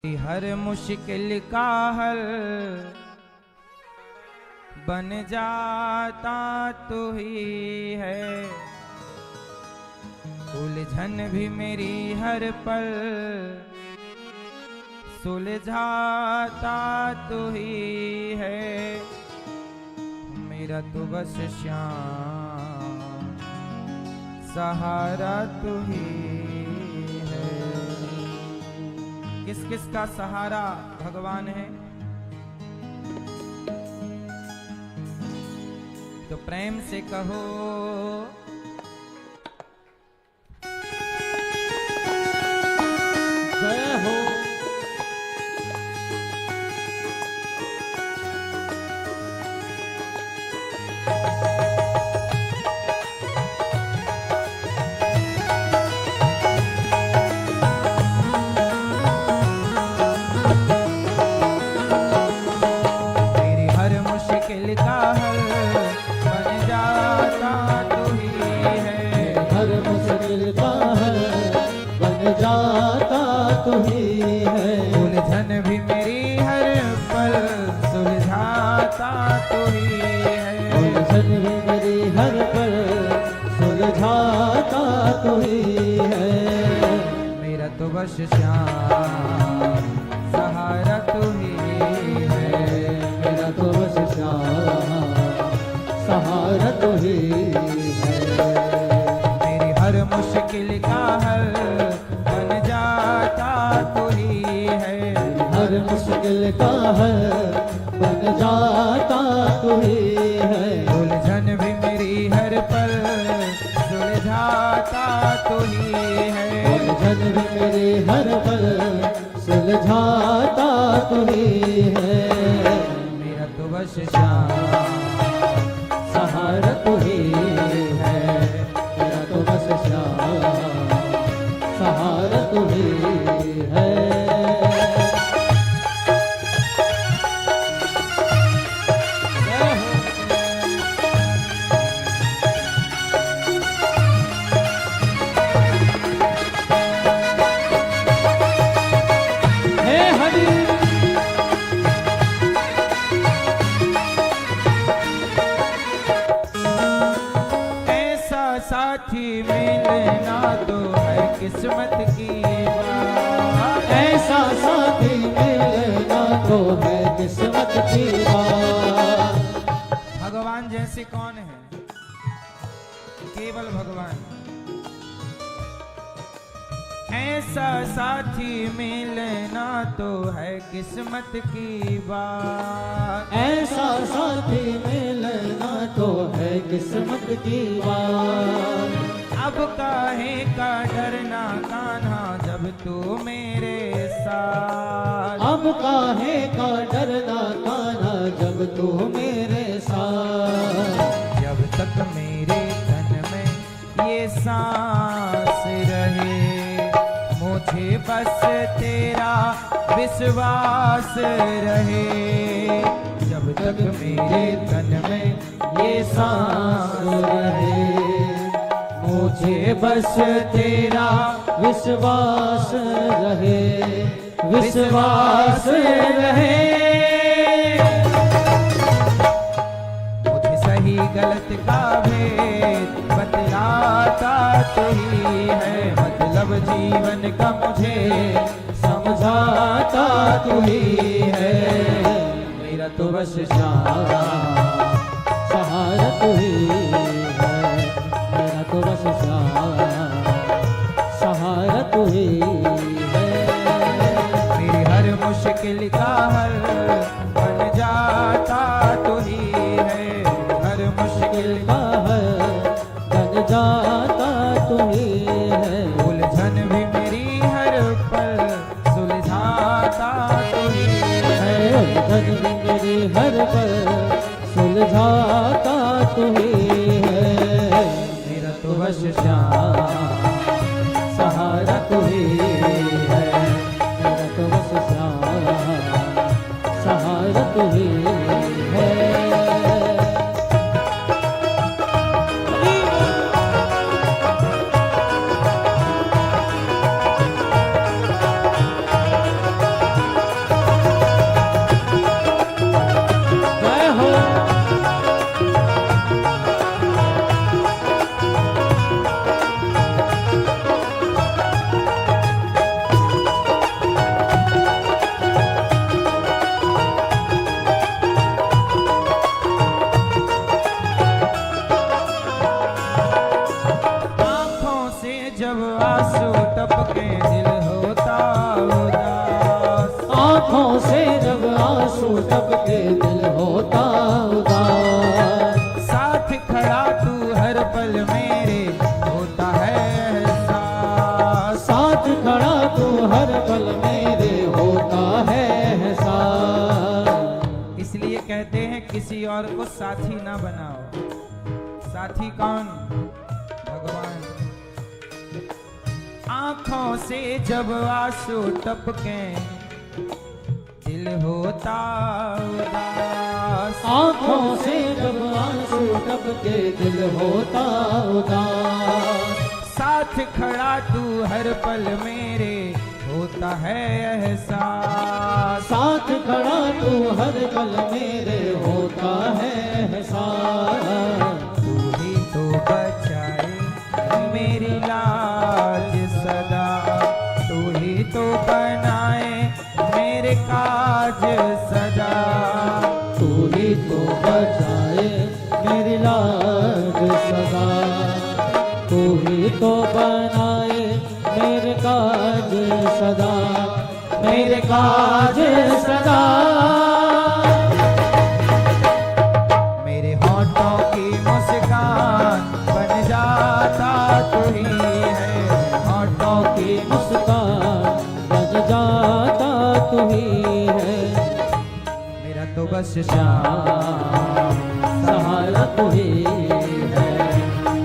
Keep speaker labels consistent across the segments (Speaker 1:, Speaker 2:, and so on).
Speaker 1: हर मुश्किल का हल बन जाता तू ही है। उलझन भी मेरी हर पल सुलझाता तू ही है। मेरा तो बस श्याम सहारा तू ही है। किस किस का सहारा भगवान है? तो प्रेम से कहो
Speaker 2: जय हो।
Speaker 1: उलझन भी मेरी हर पल सुलझाता तू ही है।
Speaker 2: उलझन भी मेरी हर पल सुलझाता तू ही है।
Speaker 1: मेरा तो बस श्याम सहारा तू ही है।
Speaker 2: मेरा तो बस श्याम सहारा तू ही है।
Speaker 1: मेरी हर मुश्किल का हल बन जाता तू ही है।
Speaker 2: हर मुश्किल का हल बन जाता तू ही है।
Speaker 1: उलझन भी मेरी हर पल सुलझाता तू ही है।
Speaker 2: उलझन भी मेरी हर पल सुलझाता तू ही है।
Speaker 1: मेरा तो बस श्याम
Speaker 2: सहारा तू ही है। मेरा तो बस श्याम सहारा तू ही है।
Speaker 1: साथी मिलना तो है किस्मत की बात।
Speaker 2: ऐसा साथी मिलना तो है किस्मत की बात।
Speaker 1: भगवान जैसे कौन है? केवल भगवान। ऐसा साथी मिलना तो है किस्मत की बात।
Speaker 2: ऐसा साथी मिलना तो है किस्मत की बात।
Speaker 1: अब काहे का डरना कान्हा जब तू मेरे साथ।
Speaker 2: अब काहे का डरना कान्हा जब तू मेरे साथ।
Speaker 1: जब तक मेरे तन में ये सांस रहे मुझे बस तेरा विश्वास रहे। जब तक मेरे तन में ये सांस रहे मुझे बस तेरा
Speaker 2: विश्वास रहे।
Speaker 1: विश्वास रहे। मुझे सही गलत का भेद बतलाता तू ही है। मतलब जीवन का मुझे समझाता तू ही है। मेरा तो बस श्याम
Speaker 2: सहारा तू ही है। मेरा तो बस श्याम सहारा तू ही है।
Speaker 1: मेरी हर मुश्किल का हल बन जाता तू ही है। हर मुश्किल
Speaker 2: का हल बन जाता तू ही है।
Speaker 1: उलझन भी मेरी हर पल सुलझाता तू ही है।
Speaker 2: उलझन भी मेरी हर पल सुलझाता तू ही है।
Speaker 1: मेरा तो बस श्याम
Speaker 2: सहारा तू ही है। मेरा तो बस श्याम सहारा तू ही है। आँखों से जब आंसू टपके दिल होता उदास।
Speaker 1: साथ खड़ा तू हर पल मेरे होता है एहसास।
Speaker 2: साथ खड़ा तू हर पल मेरे होता है एहसास।
Speaker 1: इसलिए कहते हैं किसी और को साथी ना बनाओ। साथी कौन? भगवान। आंखों से जब आंसू टपके दिल होता उदास।
Speaker 2: आँखों से जब आंसू टपके दिल होता उदास।
Speaker 1: साथ खड़ा तू हर पल मेरे होता है एहसास।
Speaker 2: साथ खड़ा तू हर पल मेरे होता है एहसास।
Speaker 1: तू ही तो बचाए मेरी लाज सदा। तू ही तो बनाए मेरे काज सदा।
Speaker 2: तू ही तो बचाए मेरी लाज सदा। तू ही तो बनाए मेरे काज सदा। मेरे काज सदा।
Speaker 1: मेरे होठों की मुस्कान बन जाता तू ही है। होठों की
Speaker 2: मुस्कान बन जाता तू ही है।
Speaker 1: मेरा तो बस श्याम
Speaker 2: सहारा तू ही है।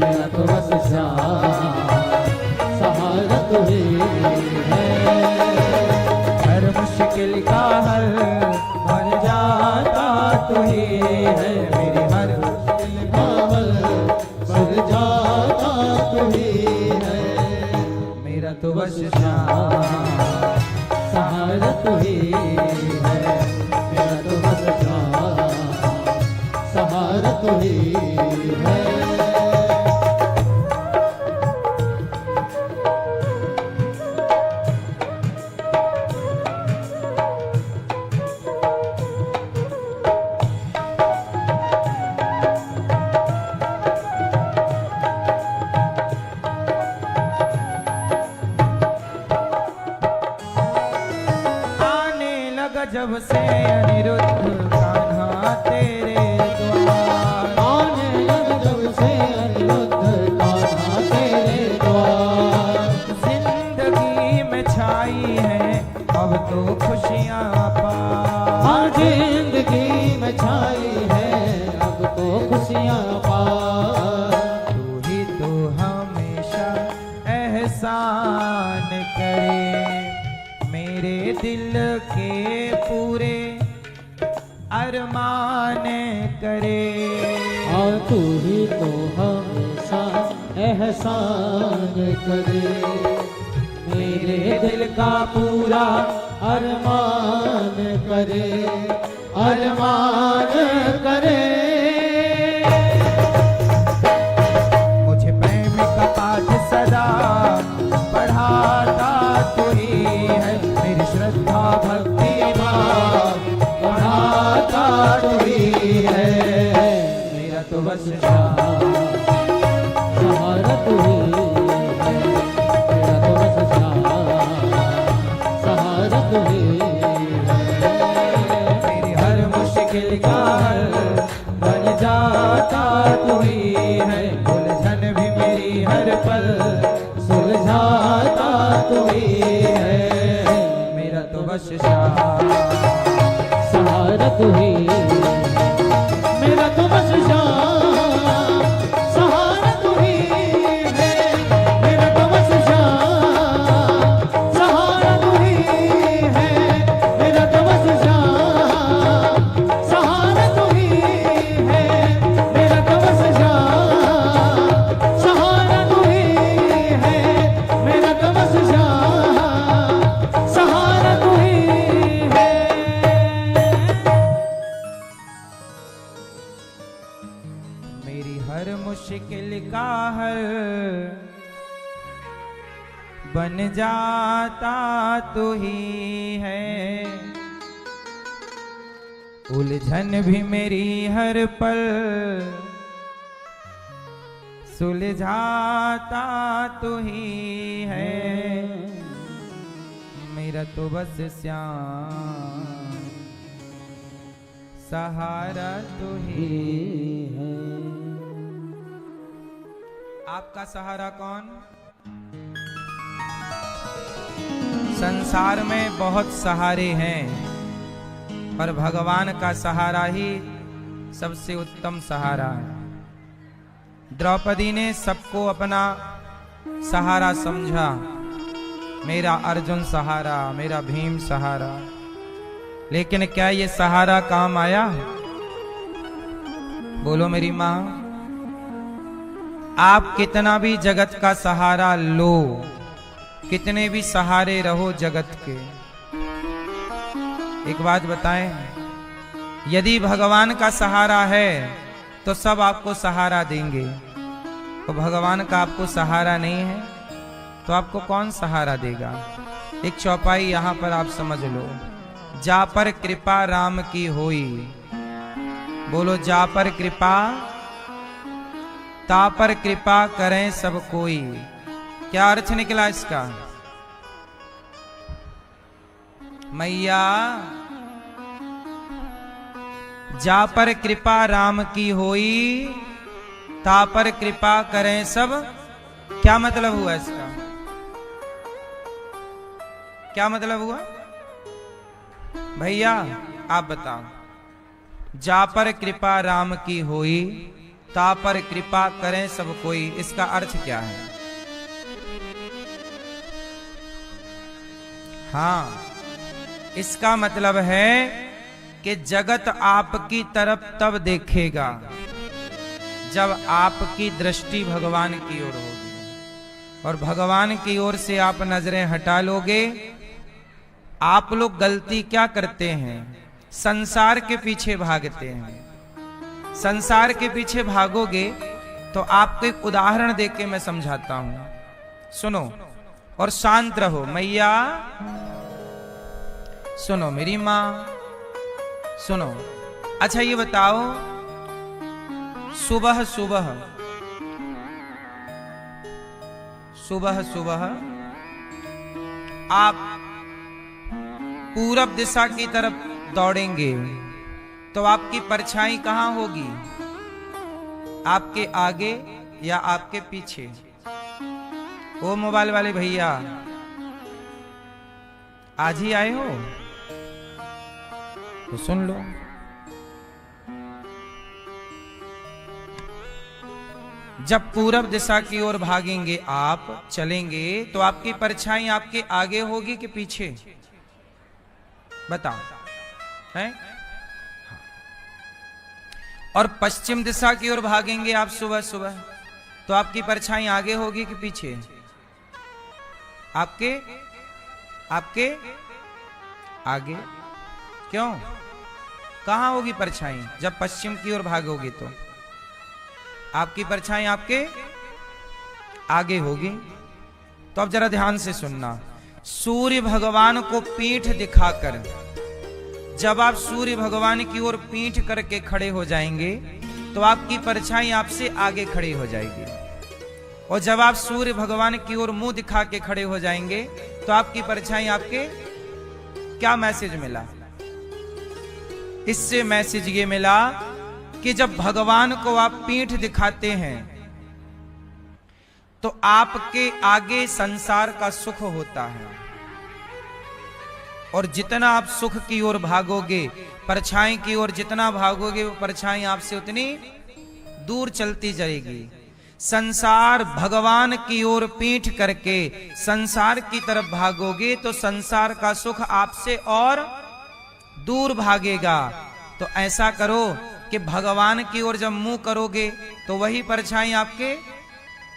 Speaker 2: मेरा तो बस सहारा तू ही है।
Speaker 1: हर मुश्किल का हल बन जाता तू ही है। मेरी हर
Speaker 2: मुश्किल का हल बन जाता तू ही है।
Speaker 1: मेरा तो बस श्याम
Speaker 2: सहारा तू ही है। मेरा तो बस सहारा तू ही है।
Speaker 1: आने लगा जब से अनिरुद्ध कान्हा तेरे द्वार।
Speaker 2: आने लगा जब से अनिरुद्ध कान्हा तेरे द्वार।
Speaker 1: जिंदगी में छाई है अब तो खुशियाँ पार।
Speaker 2: हाँ जिंदगी में छाई है अब तो खुशियाँ पार।
Speaker 1: तू ही तो हमेशा एहसान करे मेरे दिल के पूरे अरमान करे।
Speaker 2: और तू ही तो हमेशा एहसान करे मेरे दिल का पूरा अरमान करे। अरमान करे।
Speaker 1: मुझे प्रेम का पाठ सदा पढ़ाता तू ही है। मेरी श्रद्धा भक्ति भाव बढ़ाता तू ही है। मेरा तो बस
Speaker 2: सहारा तू ही है। मेरा तो बस सहारा तू ही है।
Speaker 1: मेरी हर मुश्किल का हल बन जाता तू ही है। उलझन भी मेरी हर पल सुलझाता तू ही है। मेरा तो बस
Speaker 2: सहारा तू ही। मेरा तो बस सहारा तू ही है। मेरा तो बस सहारा तू ही है। मेरा तो बस सहारा तू ही है। मेरा तो बस सहारा तू ही है। मेरा तो बस सहारा तू ही है।
Speaker 1: मेरी हर मुश्किल का हल बन जाता तू ही है। उलझन भी मेरी हर पल सुलझाता तू ही है। मेरा तो बस श्याम सहारा तू ही
Speaker 2: है।
Speaker 1: आपका सहारा कौन? संसार में बहुत सहारे हैं, पर भगवान का सहारा ही सबसे उत्तम सहारा है। द्रौपदी ने सबको अपना सहारा समझा, मेरा अर्जुन सहारा, मेरा भीम सहारा, लेकिन क्या ये सहारा काम आया? बोलो मेरी मां। आप कितना भी जगत का सहारा लो, कितने भी सहारे रहो जगत के, एक बात बताएं, यदि भगवान का सहारा है तो सब आपको सहारा देंगे, तो भगवान का आपको सहारा नहीं है तो आपको कौन सहारा देगा? एक चौपाई यहां पर आप समझ लो, जा पर कृपा राम की होई, बोलो जा पर कृपा, ता पर कृपा करें सब कोई। क्या अर्थ निकला इसका? मैया जा पर कृपा राम की होई, ता पर कृपा करें सब, क्या मतलब हुआ इसका? क्या मतलब हुआ भैया आप बताओ? जा पर कृपा राम की होई, ता पर कृपा करें सब कोई, इसका अर्थ क्या है? हाँ, इसका मतलब है कि जगत आपकी तरफ तब देखेगा जब आपकी दृष्टि भगवान की ओर होगी, और भगवान की ओर से आप नजरें हटा लोगे। आप लोग गलती क्या करते हैं? संसार के पीछे भागते हैं। संसार के पीछे भागोगे तो आपको एक उदाहरण देके के मैं समझाता हूं, सुनो और शांत रहो। मैया सुनो, मेरी मां सुनो। अच्छा ये बताओ, सुबह सुबह सुबह सुबह आप पूरब दिशा की तरफ दौड़ेंगे तो आपकी परछाई कहां होगी? आपके आगे या आपके पीछे? ओ मोबाइल वाले भैया, आज ही आए हो तो सुन लो। जब पूरब दिशा की ओर भागेंगे, आप चलेंगे, तो आपकी परछाई आपके आगे होगी कि पीछे? बताओ है? और पश्चिम दिशा की ओर भागेंगे आप सुबह सुबह, तो आपकी परछाई आगे होगी कि पीछे? आपके आपके आगे। क्यों? कहां होगी परछाई? जब पश्चिम की ओर भागोगे तो आपकी परछाई आपके आगे होगी। तो अब जरा ध्यान से सुनना, सूर्य भगवान को पीठ दिखाकर, जब आप सूर्य भगवान की ओर पीठ करके खड़े हो जाएंगे तो आपकी परछाई आपसे आगे खड़ी हो जाएगी, और जब आप सूर्य भगवान की ओर मुंह दिखा के खड़े हो जाएंगे तो आपकी परछाई आपके। क्या मैसेज मिला? इससे मैसेज ये मिला कि जब भगवान को आप पीठ दिखाते हैं तो आपके आगे संसार का सुख होता है, और जितना आप सुख की ओर भागोगे, परछाई की ओर जितना भागोगे, वो परछाई आपसे उतनी दूर चलती जाएगी। संसार भगवान की ओर पीठ करके संसार की तरफ भागोगे तो संसार का सुख आपसे और दूर भागेगा। तो ऐसा करो कि भगवान की ओर जब मुंह करोगे तो वही परछाई आपके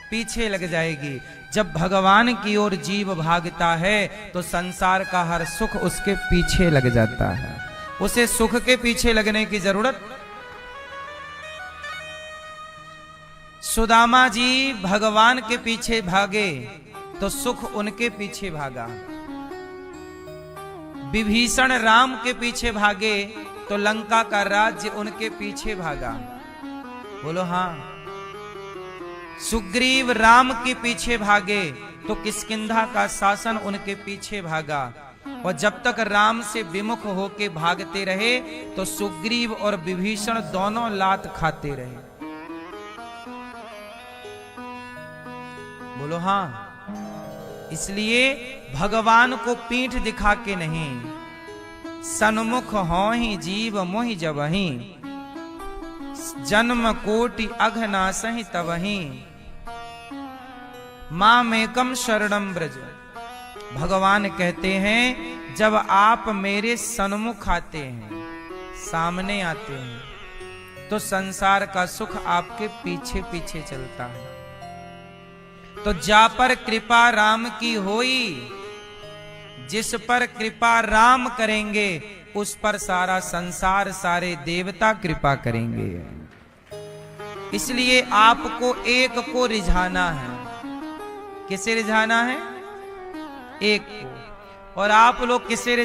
Speaker 1: पीछे लग जाएगी। जब भगवान की ओर जीव भागता है तो संसार का हर सुख उसके पीछे लग जाता है, उसे सुख के पीछे लगने की जरूरत। सुदामा जी भगवान के पीछे भागे तो सुख उनके पीछे भागा, विभीषण राम के पीछे भागे तो लंका का राज्य उनके पीछे भागा। बोलो हां। सुग्रीव राम के पीछे भागे तो किष्किंधा का शासन उनके पीछे भागा। और जब तक राम से विमुख होके भागते रहे तो सुग्रीव और विभीषण दोनों लात खाते रहे। बोलो हाँ। इसलिए भगवान को पीठ दिखा के नहीं, सन्मुख हो ही जीव मोहि जबहि, जन्म कोटि अघनासहि तबहि, मामेकम शरणम ब्रज। भगवान कहते हैं जब आप मेरे सन्मुख आते हैं, सामने आते हैं, तो संसार का सुख आपके पीछे पीछे चलता है। तो जा पर कृपा राम की होई, जिस पर कृपा राम करेंगे उस पर सारा संसार सारे देवता कृपा करेंगे। इसलिए आपको एक को रिझाना है। किसे रिझाना है? एक को। और आप लोग किसे